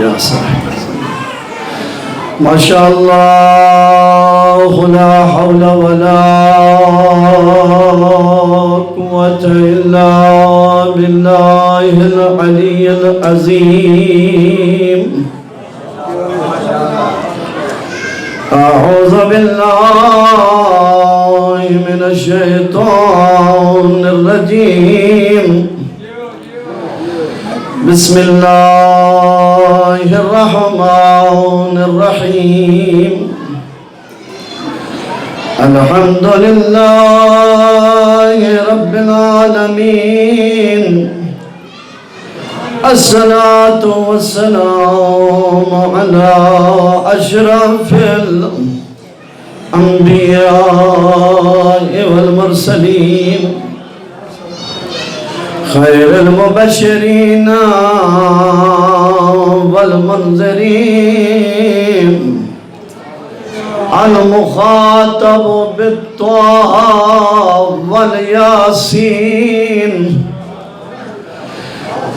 یا صاحب ما شاء اللہ لا حول ولا قوة الا باللہ العلی العظیم اعوذ باللہ من الشیطان الرجیم بسم اللہ الرحمن الرحیم الحمد للہ رب العالمین الصلاة والسلام على أشرف الأنبياء والمرسلين خير المبشرين والمنذرين المخاطب بالطه والياسين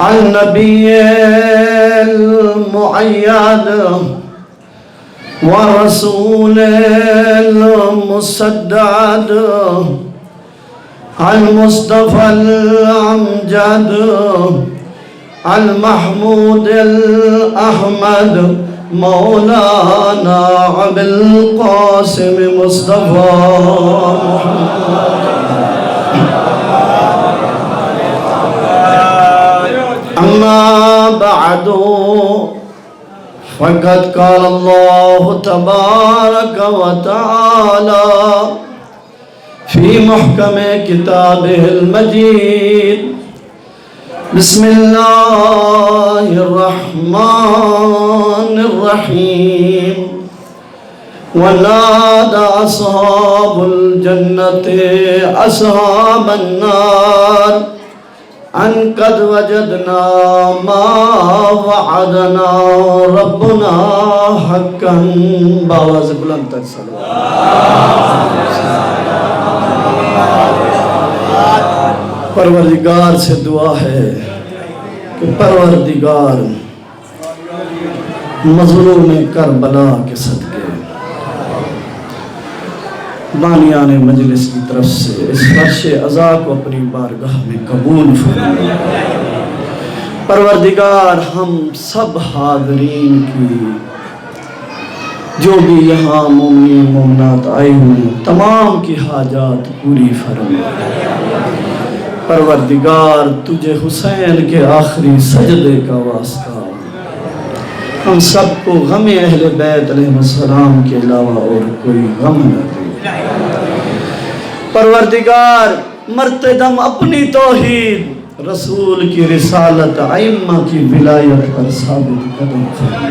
النبي المؤيد ورسول المسدد المصطفى الأمجد المحمود الأحمد مولانا أبي القاسم مصطفى أما بعد فقد قال الله تبارك وتعالى في محكم كتابه المجيد بسم الله الرحمن الرحيم ونادى أصحاب الجنة أصحاب النار أن قد وجدنا ما وعدنا ربنا حقا باواز بلند تک پروردگار سے دعا ہے کہ پروردگار مظلوم کربلا کے صدقے بانیان مجلس کی طرف سے اس فرش عزا کو اپنی بارگاہ میں قبول فرمائے۔ پروردگار ہم سب حاضرین کی جو بھی یہاں مومنین مومنات آئے ہوئے تمام کی حاجات پوری فرمائے۔ پروردگار تجھے حسین کے آخری سجدے کا واسطہ، ہم سب کو غم اہل بیت علیہ السلام کے علاوہ اور کوئی غم نہ دے۔ پروردگار مرتے دم اپنی توحید، رسول کی رسالت، ائمہ کی ولایت پر ثابت قدم فرما۔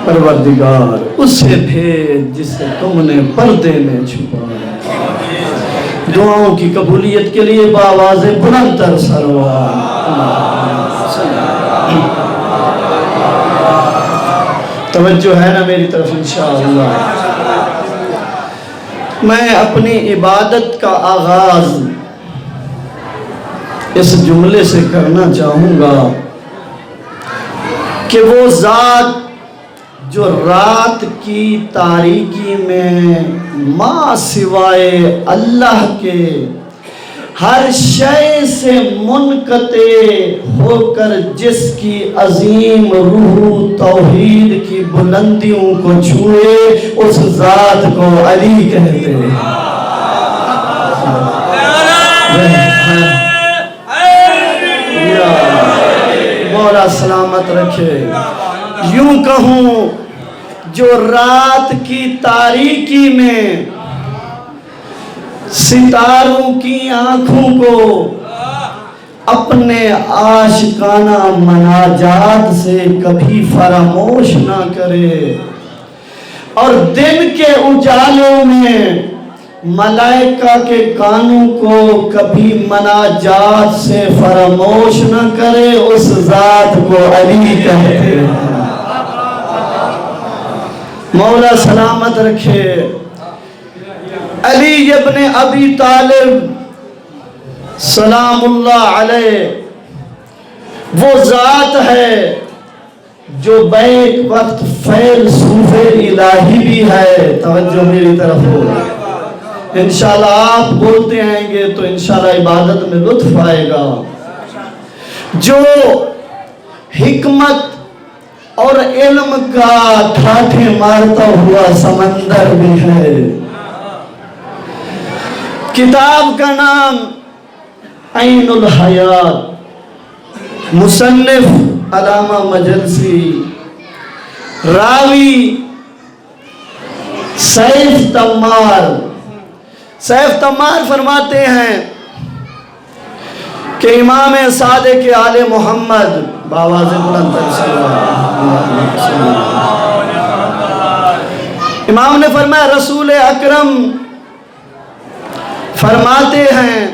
پروردگار اسے بھیج جسے تم نے پردے میں چھپایا۔ دعاؤں کی قبولیت کے لیے بآواز بلند تر سروار توجہ ہے نا میری طرف انشاءاللہ۔ میں اپنی عبادت کا آغاز اس جملے سے کرنا چاہوں گا کہ وہ ذات جو رات کی تاریکی میں ما سوائے اللہ کے ہر شے سے منقطع ہو کر جس کی عظیم روح توحید کی بلندیوں کو چھوئے اس ذات کو علی کہتے ہیں۔ مولا سلامت رکھے۔ یوں کہوں جو رات کی تاریکی میں ستاروں کی آنکھوں کو اپنے عاشقانہ مناجات سے کبھی فراموش نہ کرے اور دن کے اجالوں میں ملائکہ کے کانوں کو کبھی مناجات سے فراموش نہ کرے، اس ذات کو علی کہتے ہیں۔ مولا سلامت رکھے۔ علی ابن ابی طالب سلام اللہ علیہ وہ ذات ہے جو بیک وقت فیلسوف الہی بھی ہے، توجہ میری طرف ہو، انشاءاللہ آپ بولتے آئیں گے تو انشاءاللہ عبادت میں لطف آئے گا، جو حکمت اور علم کا ٹھاٹھے مارتا ہوا سمندر بھی ہے۔ کتاب کا نام عین الحیات، مصنف علامہ مجلسی، راوی سیف تمار۔ سیف تمار فرماتے ہیں کہ امام صادق آل محمد باواز بلند امام نے فرمایا رسول اکرم فرماتے ہیں،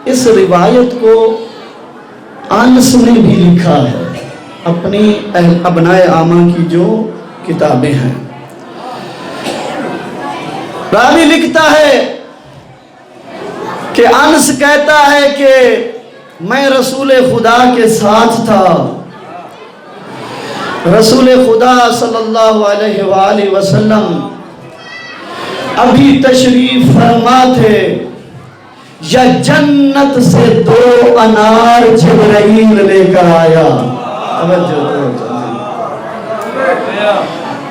اس روایت کو انس نے بھی لکھا ہے اپنی ابنائے عامہ کی جو کتابیں ہیں۔ راوی لکھتا ہے کہ انس کہتا ہے کہ میں رسول خدا کے ساتھ تھا، رسول خدا صلی اللہ علیہ وآلہ وسلم ابھی تشریف فرما تھے، یا جنت سے 2 انار جبرائیل لے کر آیا۔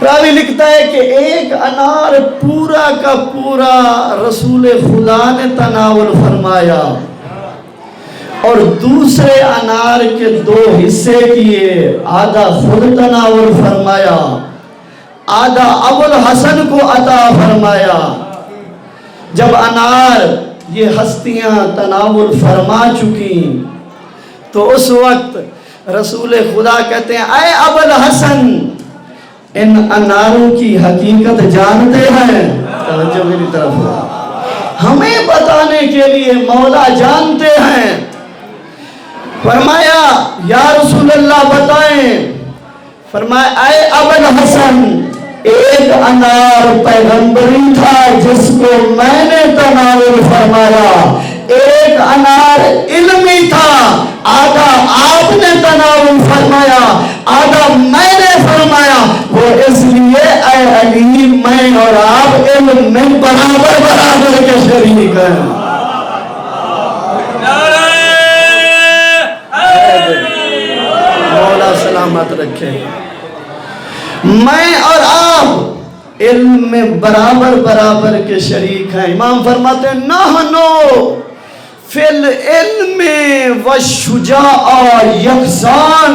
راوی لکھتا ہے کہ ایک انار پورا کا پورا رسول خدا نے تناول فرمایا، اور دوسرے انار کے 2 حصے کیے، آدھا خود تناول فرمایا، آدھا ابو الحسن کو عطا فرمایا۔ جب انار یہ ہستیاں تناول فرما چکی تو اس وقت رسول خدا کہتے ہیں، اے ابو الحسن، ان اناروں کی حقیقت جانتے ہیں؟ توجہ میری طرف ہو، ہمیں بتانے کے لیے مولا جانتے ہیں۔ فرمایا یا رسول اللہ بتائیں۔ فرمایا اے ابو الحسن، ایک انار پیغمبری تھا جس کو میں نے تناول فرمایا، ایک انار علمی تھا، آدھا آپ نے تناول فرمایا، آدھا میں نے فرمایا۔ وہ اس لیے اے علی، میں اور آپ علم میں برابر برابر کے شریک ہیں۔ مولا سلامت رکھے۔ میں اور آپ علم میں برابر برابر کے شریک ہیں۔ امام فرماتے ہیں نحنو فی العلم والشجاع یکسان،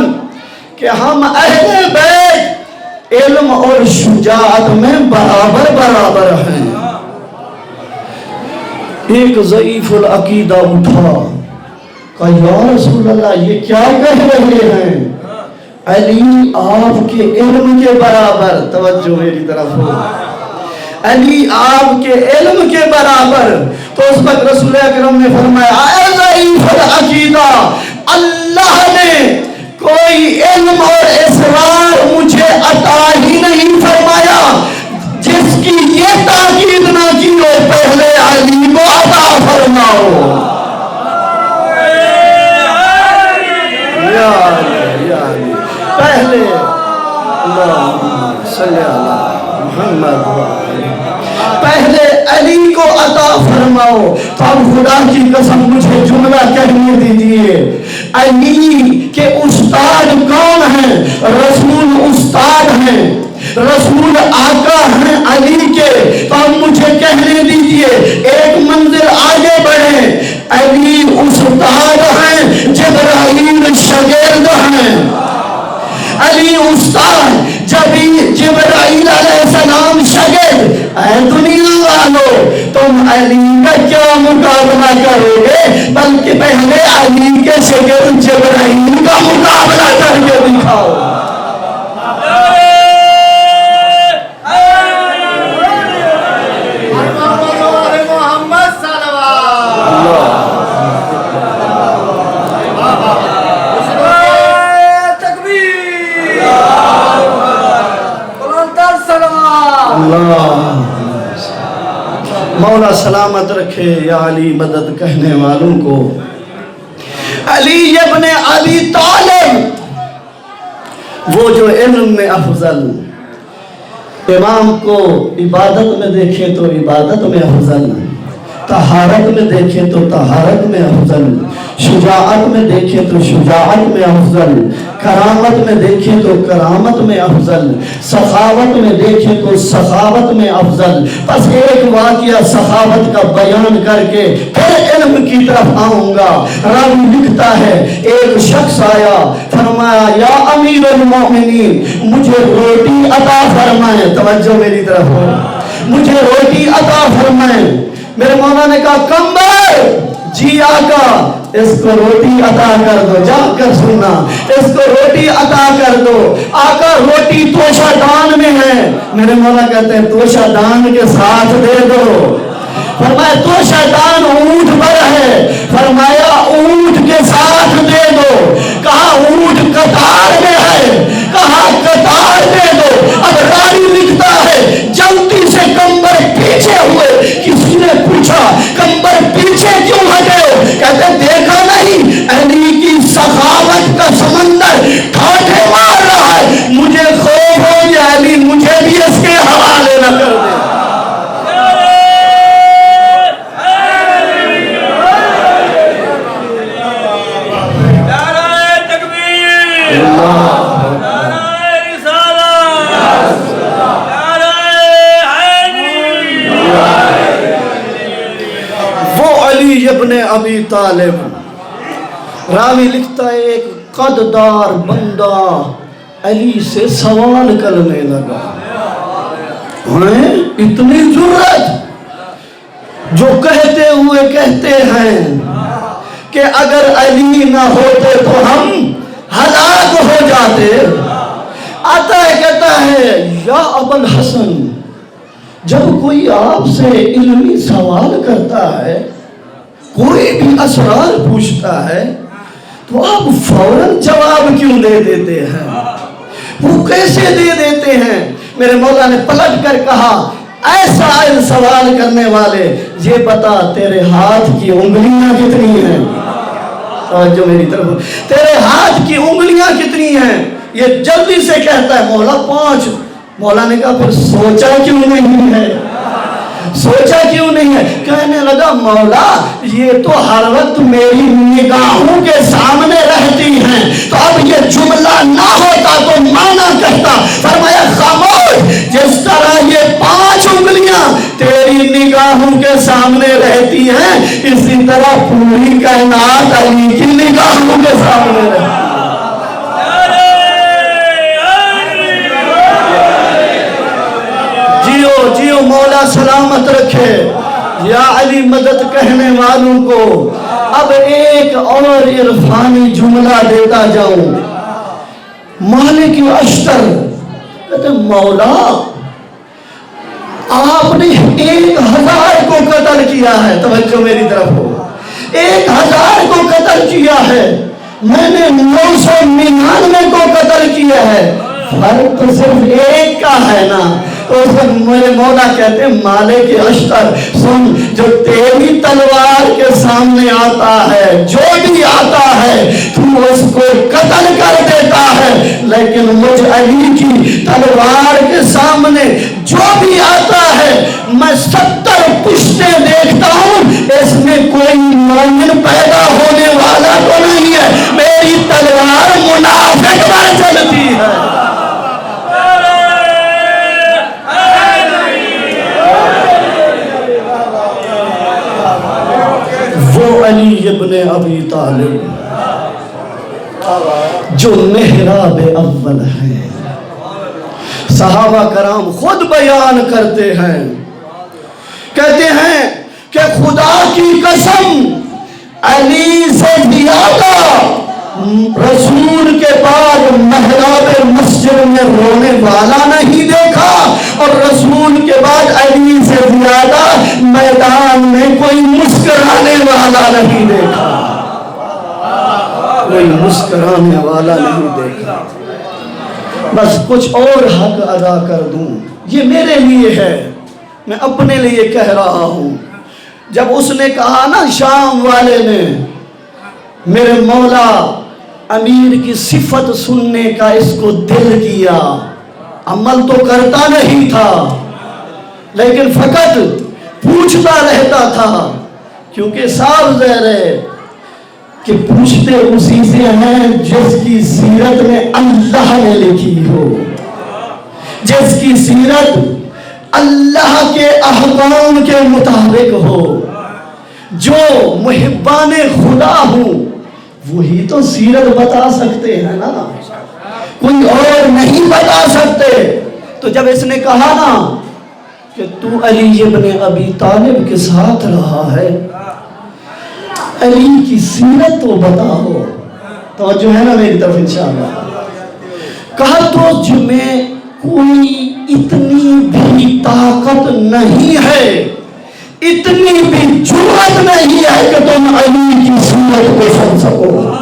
کہ ہم اہل بیت علم اور شجاعت میں برابر برابر ہیں۔ ایک ضعیف العقیدہ اٹھا، کہا یا رسول اللہ یہ کیا کہہ رہے ہیں؟ علی آپ کے علم کے برابر، توجہ میری طرف ہو، علی آپ کے علم کے برابر۔ تو اس وقت رسول اکرم نے فرمایا اے ضعیف العقیدہ، اللہ نے کوئی علم اور اسرار مجھے عطا ہی نہیں فرمایا جس کی یہ تاکید نہ کی ہو پہلے علی کو عطا فرماؤ۔ پہلے اللہم صلی اللہ محمد پہلے علی کو عطا فرماؤ۔ تو اب خدا کی قسم مجھے جملہ کہنے دیجئے، علی کے استاد کون ہیں؟ رسول استاد ہیں، رسول آقا ہیں علی کے۔ تو اب مجھے کہنے دیجئے، ایک منزل آگے بڑھیں، علی استاد ہیں، جبرائیل شاگرد ہیں۔ علی استاد، جبرائیل علیہ السلام شاگرد۔ اے دنیا والو، تم علی کا کیا مقابلہ کرو گے؟ بلکہ پہلے علی کے شاگرد جبرائیل کا مقابلہ کر کے دکھاؤ۔ مولا سلامت رکھے یا علی مدد کہنے والوں کو۔ علی ابن ابی طالب وہ جو علم میں افضل، امام کو عبادت میں دیکھیں تو عبادت میں افضل، طہارت میں دیکھیں تو طہارت میں افضل، شجاعت میں دیکھیں تو شجاعت میں افضل، کرامت میں دیکھیں تو کرامت میں افضل، سخاوت میں دیکھیں تو سخاوت میں افضل۔ بس ایک واقعہ سخاوت کا بیان کر کے پھر علم کی طرف آؤں گا۔ راوی لکھتا ہے ایک شخص آیا، فرمایا یا امیر المومنین مجھے روٹی عطا فرمائیں، توجہ میری طرف ہو، مجھے روٹی عطا فرمائیں۔ میرے مولا نے کہا کمبر، جی آقا اس کو روٹی عطا کر دو، جا کر سننا، اس کو روٹی عطا کر دو۔ آقا روٹی توشہ دان میں ہے۔ میرے مولا کہتے ہیں توشہ دان کے ساتھ دے دو۔ فرمایا توشہ دان اونٹ پر ہے، فرمایا اونٹ کے ساتھ دے دو۔ کہا اونٹ قطار میں ہے، کہا قطار دے دو۔ اب راوی لکھتا ہے جلدی سے کمبر پیچھے ہوئے، کسی نے پوچھا کمبر پیچھے کیوں ہٹے ہو؟ کہتے دیکھا نہیں علی کی سخاوت کا سمندر ٹھاٹھے مار رہا ہے، مجھے خوف ہو یا علی مجھے بھی اس کے حوالے نہ کر دے۔ ابن ابی طالب، راوی لکھتا ہے ایک قددار بندہ علی سے سوال کرنے لگا، اتنی جرأت، جو کہتے ہوئے کہتے ہیں کہ اگر علی نہ ہوتے تو ہم ہلاک ہو جاتے۔ آتا ہے کہتا ہے یا ابو الحسن، جب کوئی آپ سے علمی سوال کرتا ہے، کوئی بھی اسرار پوچھتا ہے، تو آپ فوراً جواب کیوں دے دیتے ہیں؟ وہ کیسے دے دیتے ہیں؟ میرے مولا نے پلٹ کر کہا اے سائل سوال کرنے والے، یہ بتا تیرے ہاتھ کی انگلیاں کتنی ہیں؟ توجہ میری طرف، تیرے ہاتھ کی انگلیاں کتنی ہیں؟ یہ جلدی سے کہتا ہے مولا 5۔ مولا نے کہا پھر سوچا کیوں نہیں ہے؟ سوچا کیوں نہیں ہے؟ کہنے لگا مولا یہ تو ہر وقت میری نگاہوں کے سامنے رہتی ہیں، تو اب یہ جملہ نہ ہوتا تو معنی کہتا۔ فرمایا خاموش، جس طرح یہ 5 انگلیاں تیری نگاہوں کے سامنے رہتی ہیں، اسی طرح پوری کائنات علی کی نگاہوں کے سامنے رہتی ہے۔ جیو مولا سلامت رکھے۔ یا علی مدد کہنے والوں کو اب ایک اور عرفانی جملہ دیتا جاؤں۔ مالک اشتر کہتے مولا آپ نے 1000 کو قتل کیا ہے، توجہ میری طرف ہو، 1000 کو قتل کیا ہے، میں نے 999 کو قتل کیا ہے، فرق تو صرف ایک کا ہے نا۔ تو اس وقت میرے مولا کہتے ہیں مالک اشتر سن، جو تیری تلوار کے سامنے آتا ہے، جو بھی آتا ہے تو اس کو قتل کر دیتا ہے، لیکن مجھ علی کی تلوار کے سامنے جو بھی آتا ہے میں 70 پشتیں دیکھتا ہوں، اس میں کوئی مومن پیدا ہونے والا تو نہیں ہے، میری تلوار منافق پر چلتی ہے۔ علی ابن ابی طالب جو محراب اول ہے، صحابہ کرام خود بیان کرتے ہیں، کہتے ہیں کہ خدا کی قسم علی سے زیادہ رسول کے بعد محراب مسجد میں رونے والا نہیں دیکھا، اور رسول کے بعد علی سے زیادہ میدان میں کوئی مسکرانے والا نہیں دیکھا، کوئی مسکرانے والا نہیں دیکھا۔ بس کچھ اور حق ادا کر دوں، یہ میرے لیے ہے، میں اپنے لیے کہہ رہا ہوں۔ جب اس نے کہا نا شام والے نے میرے مولا امیر کی صفت سننے کا اس کو دل کیا، عمل تو کرتا نہیں تھا لیکن فقط پوچھتا رہتا تھا، کیونکہ صاف ظاہر ہے کہ پوچھتے اسی سے ہیں جس کی سیرت میں اللہ نے لکھی ہو، جس کی سیرت اللہ کے احکام کے مطابق ہو، جو محبان خدا ہوں وہی تو سیرت بتا سکتے ہیں نا، کوئی اور نہیں بتا سکتے۔ تو جب اس نے کہا نا کہ تو علی ابن ابی طالب کے ساتھ رہا ہے، علی کی سیرت تو بتاؤ، توجہ ہے نا میری طرف انشاءاللہ۔ کہا تو تجھ میں کوئی اتنی بھی طاقت نہیں ہے، اتنی بھی جرأت نہیں ہے کہ تم علی کی سیرت کو سن سکو۔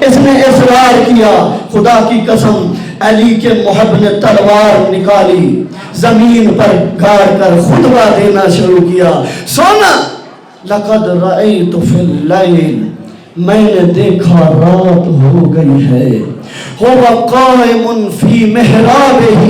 اس نے اصرار کیا، خدا کی قسم علی کے محب نے تلوار نکالی، زمین پر گاڑ کر خطبہ دینا شروع کیا۔ سونا لقد رأیت فی اللیل، میں نے دیکھا رات ہو گئی ہے، ہوا قائم فی محرابہ،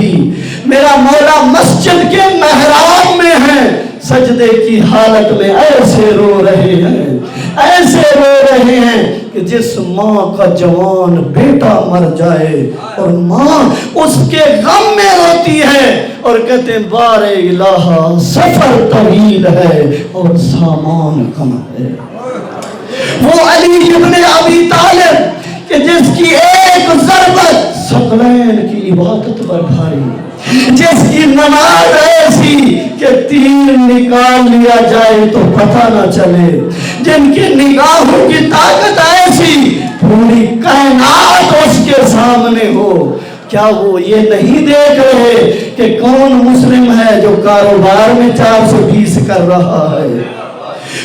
میرا مولا مسجد کے محراب میں ہے، سجدے کی حالت میں ایسے رو رہے ہیں، ایسے رو رہے ہیں کہ جس ماں کا جوان بیٹا مر جائے اور ماں اس کے غم میں روتی ہے اور کہتے ہیں بار الہ سفر طویل ہے اور سامان کم ہے۔ وہ علی ابن ابی طالب کہ جس کی ایک ضربت ثقلین کی عبادت پر بھاری، جس کی نماز ایسی کہ تیر نکال لیا جائے تو پتہ نہ چلے، جن کی نگاہوں کی طاقت ایسی پوری کائنات اس کے سامنے ہو، کیا وہ یہ نہیں دیکھ رہے کہ کون مسلم ہے جو کاروبار میں 420 کر رہا ہے؟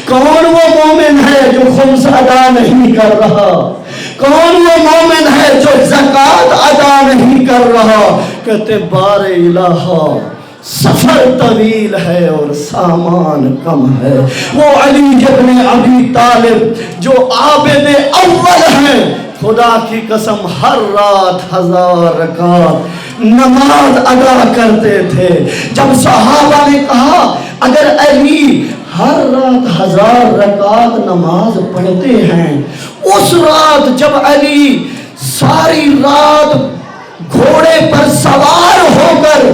کون وہ مومن ہے جو خمس ادا نہیں کر رہا؟ کون وہ مومن ہے جو زکوٰۃ ادا نہیں کر رہا؟ کہتے بار الہ سفر طویل ہے اور سامان کم ہے۔ وہ علی ابن ابی طالب جو عابد اول ہیں، خدا کی قسم ہر رات 1000 رکعت نماز ادا کرتے تھے۔ جب صحابہ نے کہا اگر علی ہر رات 1000 رکعت نماز پڑھتے ہیں، اس رات جب علی ساری رات گھوڑے پر سوار ہو کر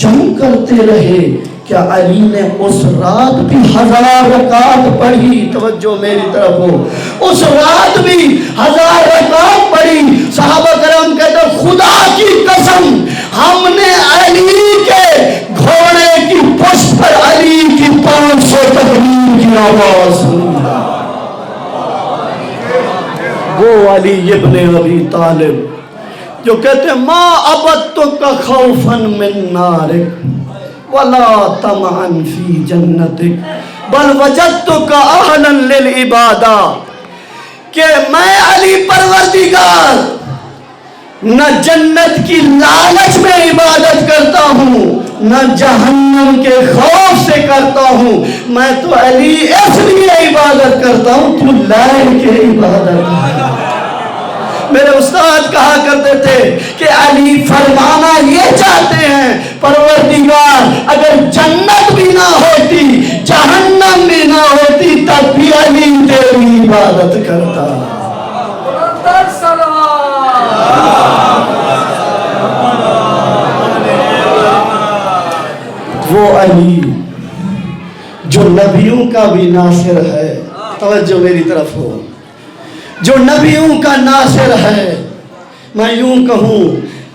جنگ کرتے رہے، کیا علی نے اس رات بھی 1000 رکعت پڑھی؟ توجہ میری طرف ہو، اس رات بھی 1000 رکعت پڑھی۔ صحابہ کرام کہتے ہیں خدا کی قسم ہم نے علی کے گھوڑے کی پشت پر علی کی 500 تکبیر کی آواز سنی۔ وہ علی ابن ابی طالب جو کہتے ہیں ما عبدتک خوفا من نارک ولا طمعا فی جنتک بل وجدتک اہلا للعبادہ، کہ میں علی پروردگار نہ جنت کی لالچ میں عبادت کرتا ہوں نہ جہنم کے خوف سے کرتا ہوں، میں تو علی اس لیے عبادت کرتا ہوں تو لائق کے عبادت ہے۔ میرے استاد کہا کرتے تھے کہ علی فرمانا یہ چاہتے ہیں پروردگار اگر جنت بھی نہ ہوتی جہنم بھی نہ ہوتی تب بھی علی تیری عبادت کرتا۔ وہ علی جو نبیوں کا بھی ناصر ہے، توجہ میری طرف ہو، جو نبیوں کا ناصر ہے، میں یوں کہوں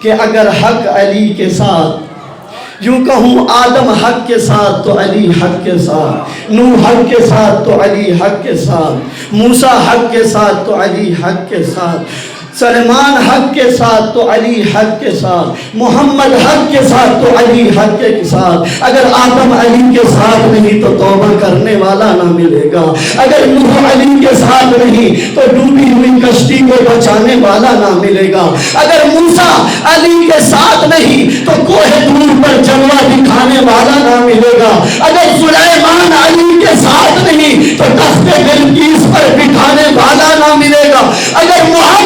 کہ اگر حق علی کے ساتھ، یوں کہوں آدم حق کے ساتھ تو علی حق کے ساتھ، نوح حق کے ساتھ تو علی حق کے ساتھ، موسیٰ حق کے ساتھ تو علی حق کے ساتھ، سلیمان حق کے ساتھ تو علی حق کے ساتھ، محمد حق کے ساتھ تو علی حق کے ساتھ، اگر آدم علی کے ساتھ نہیں تو توبہ کرنے والا نہ ملے گا، اگر نوح علی کے ساتھ نہیں تو ڈوبی ہوئی کشتی کو بچانے والا نہ ملے گا، اگر موسیٰ علی کے ساتھ نہیں تو کوہ طور پر جلوہ دکھانے والا نہ ملے گا، اگر سلیمان علی کے ساتھ نہیں تو تخت بلقیس پر بٹھانے والا نہ ملے گا، اگر محمد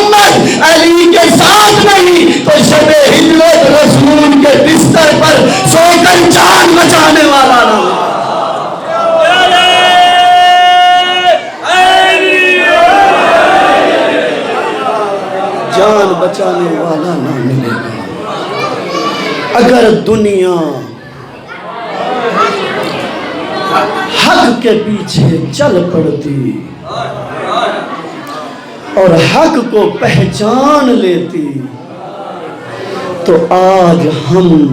موت نہیں تو شب ہجرت رسول کے بستر پر سو کر جان بچانے والا نہ ہو، جان بچانے والا نہ ملے گا۔ اگر دنیا حق کے پیچھے چل پڑتی اور حق کو پہچان لیتی تو آج ہم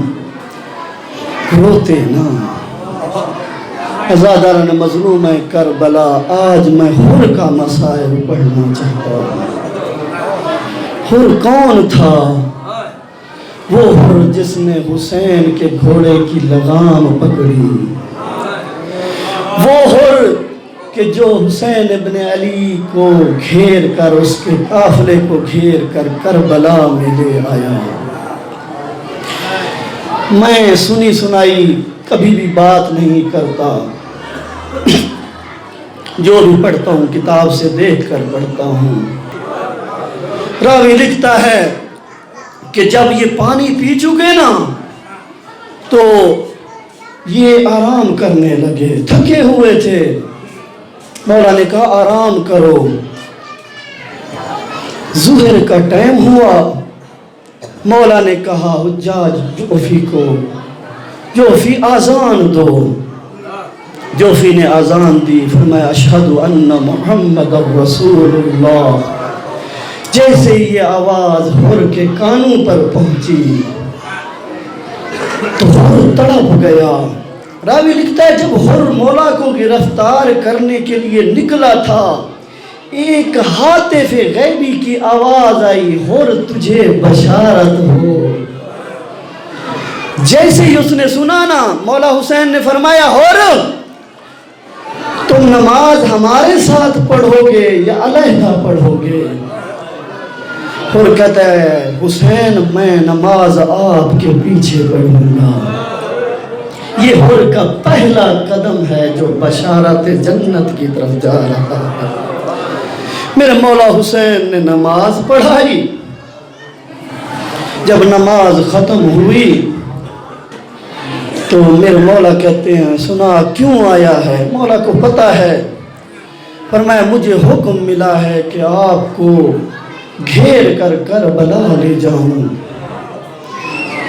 روتے نا۔ عزاداران مظلوم کربلا، آج میں حر کا مسائل پڑھنا چاہتا ہوں۔ حر کون تھا؟ وہ حر جس نے حسین کے گھوڑے کی لگام پکڑی، وہ حر کہ جو حسین ابن علی کو گھیر کر، اس کے قافلے کو گھیر کر کربلا میں لے آیا۔ میں سنی سنائی کبھی بھی بات نہیں کرتا، جو بھی پڑھتا ہوں کتاب سے دیکھ کر پڑھتا ہوں۔ راوی لکھتا ہے کہ جب یہ پانی پی چکے نا تو یہ آرام کرنے لگے، تھکے ہوئے تھے۔ مولا نے کہا آرام کرو۔ ظہر کا ٹائم ہوا، مولا نے کہا حجاج جوفی کو، جوفی آذان دو۔ جوفی نے آذان دی، فرمایا اشہد ان محمد رسول اللہ۔ جیسے ہی یہ آواز حر کے کانوں پر پہنچی تو حر تڑپ گیا۔ راوی لکھتا ہے جب حر مولا کو گرفتار کرنے کے لیے نکلا تھا، ایک ہاتف غیبی کی آواز آئی، حر تجھے بشارت ہو۔ جیسے ہی اس نے سنا نا، مولا حسین نے فرمایا حر تم نماز ہمارے ساتھ پڑھو گے یا علیحدہ پڑھو گے؟ حر کہتا ہے حسین میں نماز آپ کے پیچھے پڑھوں گا۔ یہ حر کا پہلا قدم ہے جو بشارت جنت کی طرف جا رہا ہے۔ میرے مولا حسین نے نماز پڑھائی۔ جب نماز ختم ہوئی تو میرے مولا کہتے ہیں سنا کیوں آیا ہے؟ مولا کو پتا ہے۔ فرمایا مجھے حکم ملا ہے کہ آپ کو گھیر کر کربلا لے جاؤں۔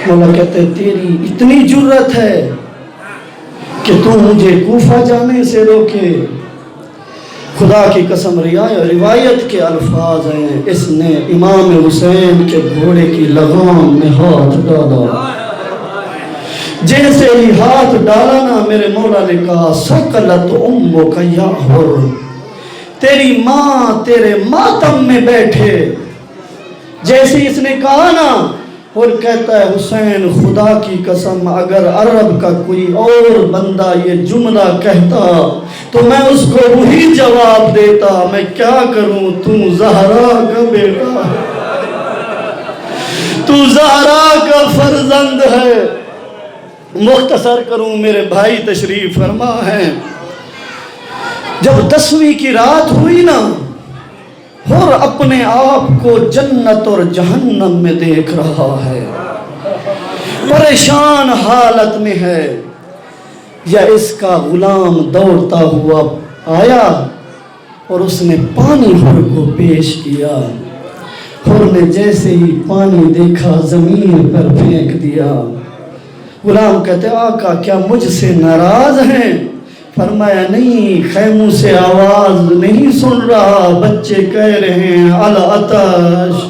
مولا کہتے ہیں تیری اتنی جرت ہے کہ تو مجھے کوفہ جانے سے روکے؟ خدا کی قسم روایت کے الفاظ ہیں، اس نے امام حسین کے گھوڑے کی لگام میں ہاتھ ڈالا۔ جیسے ہی ہاتھ ڈالا نا، میرے مولا نے کہا سقلت امک یا حر، تیری ماں تیرے ماتم میں بیٹھے۔ جیسے اس نے کہا نا، اور کہتا ہے حسین خدا کی قسم اگر عرب کا کوئی اور بندہ یہ جملہ کہتا تو میں اس کو وہی جواب دیتا، میں کیا کروں، تو زہرا کا بیٹا، تو زہرا کا فرزند ہے۔ مختصر کروں، میرے بھائی تشریف فرما ہے، جب 10ویں کی رات ہوئی نا، حر اپنے آپ کو جنت اور جہنم میں دیکھ رہا ہے، پریشان حالت میں ہے۔ یا اس کا غلام دوڑتا ہوا آیا اور اس نے پانی حر کو پیش کیا۔ حر نے جیسے ہی پانی دیکھا زمین پر پھینک دیا۔ غلام کہتے آقا کیا مجھ سے ناراض ہیں؟ فرمایا نہیں، خیموں سے آواز نہیں سن رہا، بچے کہہ رہے ہیں العطش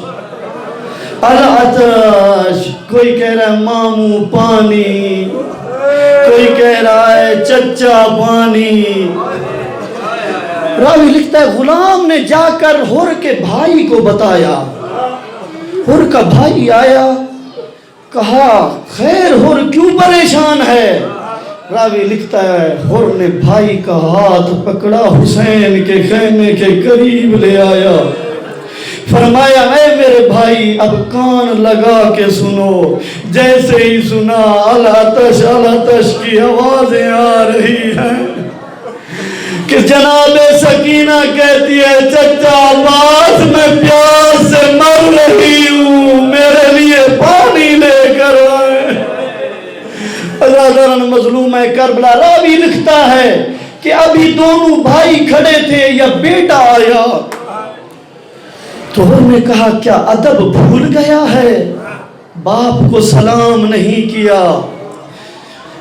العطش، کوئی کہہ رہا ہے ماموں پانی، کوئی کہہ رہا ہے چچا پانی۔ راوی لکھتا ہے غلام نے جا کر حر کے بھائی کو بتایا۔ حر کا بھائی آیا، کہا خیر حر کیوں پریشان ہے؟ راوی لکھتا ہے حر نے بھائی کا ہاتھ پکڑا، حسین کے خیمے کے قریب لے آیا، فرمایا اے میرے بھائی اب کان لگا کے سنو۔ جیسے ہی سنا العطش العطش کی آوازیں آ رہی ہیں کہ جناب سکینہ کہتی ہے چچا عباس میں پیاس سے مر رہی ہوں، برادران مظلوم کربلا، راوی لکھتا ہے کہ ابھی دونوں بھائی کھڑے تھے یا بیٹا آیا تو انہوں نے کہا کیا ادب بھول گیا ہے، باپ کو سلام نہیں کیا۔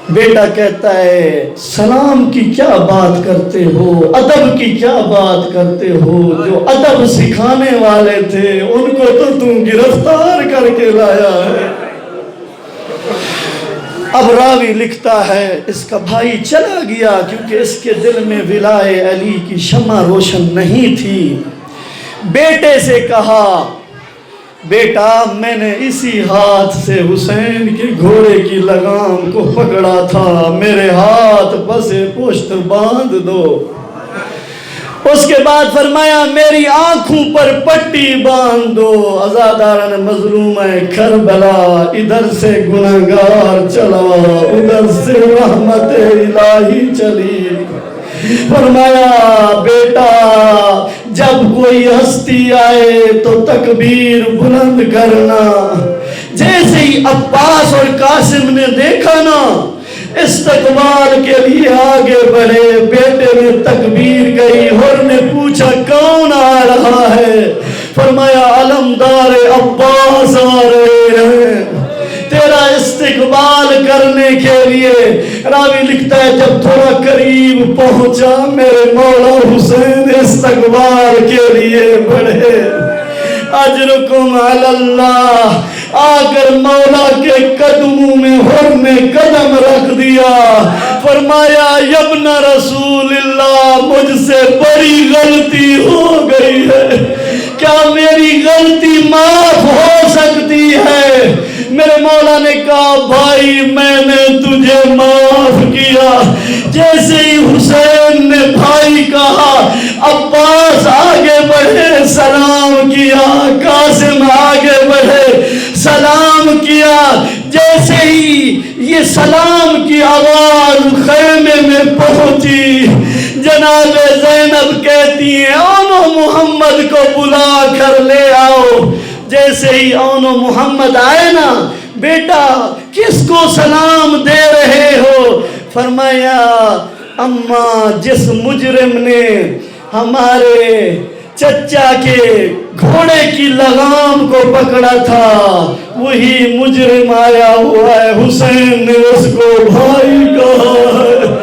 بیٹا کہتا ہے سلام کی کیا بات کرتے ہو، ادب کی کیا بات کرتے ہو، جو ادب سکھانے والے تھے ان کو تو تم گرفتار کر کے لایا ہے۔ اب راوی لکھتا ہے اس کا بھائی چلا گیا کیونکہ اس کے دل میں ولائے علی کی شمع روشن نہیں تھی۔ بیٹے سے کہا بیٹا میں نے اسی ہاتھ سے حسین کے گھوڑے کی لگام کو پکڑا تھا، میرے ہاتھ پسے پشت باندھ دو۔ اس کے بعد فرمایا میری آنکھوں پر پٹی باندھ دو۔ عزاداران مظلوم کربلا، ادھر سے گناہگار چلا ادھر سے رحمت الہی چلی۔ فرمایا بیٹا جب کوئی ہستی آئے تو تکبیر بلند کرنا۔ جیسے ہی عباس اور قاسم نے دیکھا نا استقبال کے لیے آگے بڑھے، بیٹے نے تکبیر گئی اور نے پوچھا کون آ رہا ہے؟ فرمایا علمدار عباس آ رہے ہیں تیرا استقبال کرنے کے لیے۔ راوی لکھتا ہے جب تھوڑا قریب پہنچا میرے مولا حسین استقبال کے لیے بڑھے۔ اجرکم علی اللہ، آ کر مولا کے قدموں میں حر نے قدم رکھ دیا۔ فرمایا یبن رسول اللہ مجھ سے بڑی غلطی ہو گئی ہے، کیا میری غلطی معاف ہو سکتی ہے؟ میرے مولا نے کہا بھائی میں نے تجھے معاف کیا۔ جیسے ہی حسین نے بھائی کہا عباس آگے بڑھے سلام کیا، قاسم آگے بڑھے سلام کیا۔ جیسے ہی یہ سلام کی آواز خیمے میں پہنچی جناب زینب کہتی ہیں اونو محمد کو بلا کر لے آؤ۔ جیسے ہی اونو محمد آئے نا بیٹا کس کو سلام دے رہے ہو؟ فرمایا اماں جس مجرم نے ہمارے چچا کے گھوڑے کی لگام کو پکڑا تھا وہی مجرم آیا ہوا ہے، حسین نے اس کو بھائی کہا ہے۔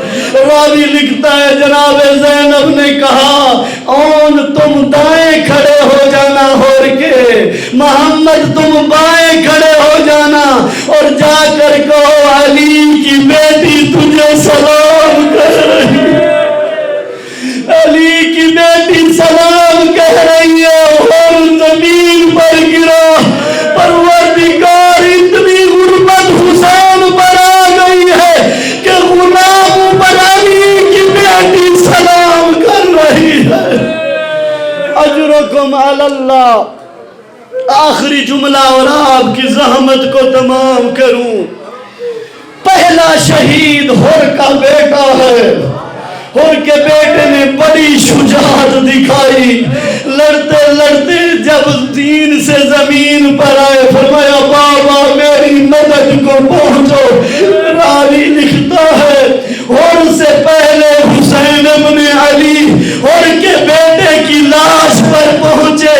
راوی لکھتا ہے جناب زینب نے کہا اون تم دائیں کھڑے ہو جانا اور کے محمد تم بائیں کھڑے ہو جانا اور جا کر کہو علی کی بیٹی تجھے سلام کر رہی ہے، علی کی بیٹی سلام کہہ رہی ہے۔ اور زمین پر گرا پروردگار اتنی غربت حسین پر آ گئی ہے کہ غلام پر علی کی بیٹی سلام کر رہی ہے۔ اجرکم علی اللہ۔ آخری جملہ اور آپ کی زحمت کو تمام کروں۔ پہلا شہید ہر کا بیٹا ہے، ہر کے بیٹے نے بڑی شجاعت دکھائی، لڑتے لڑتے جب دین سے زمین پر آئے فرمایا بابا میری مدد کو پہنچو۔ راوی لکھتا ہے ہر سے پہلے حسین ابن علی ہر کے بیٹے کی لاش پر پہنچے،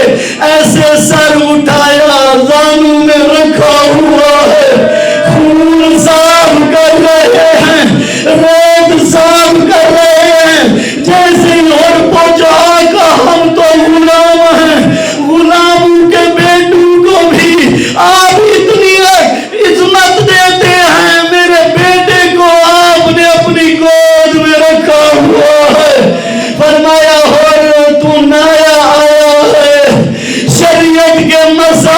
ایسے سر اٹھایا زانوں میں رکھا ہوا ہے، خون صاف کر رہے ہیں، ریت صاف کر رہے ہیں۔ جیسے اور پہنچا کہ ہم تو غلام ہیں، غلاموں کے بیٹوں کو بھی آپ اتنی عظمت دیتے ہیں، میرے بیٹے کو آپ نے اپنی گود میں رکھا ہوا ہے۔ فرمایا اور تو نیا آیا ہے، شریعت کے مسائل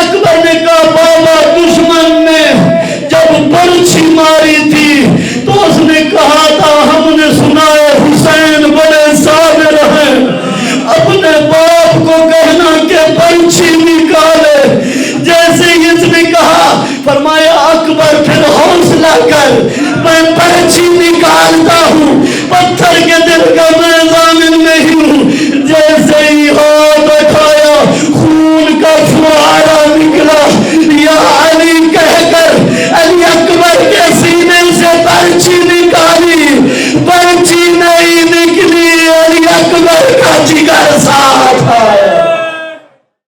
اکبر نے کہا بابا دشمن نے جب برچھی ماری تھی تو اس نے کہا تھا ہم نے سنا ہے حسین بڑے صابر ہیں، اپنے باپ کو کہنا کہ برچھی نکالے۔ جیسے اس نے کہا فرمایا اکبر پھر حوصلہ کر، میں برچھی نکالتا ہوں، پتھر کے دل کا میں ضامن نہیں ہوں۔ جیسے ہی ہو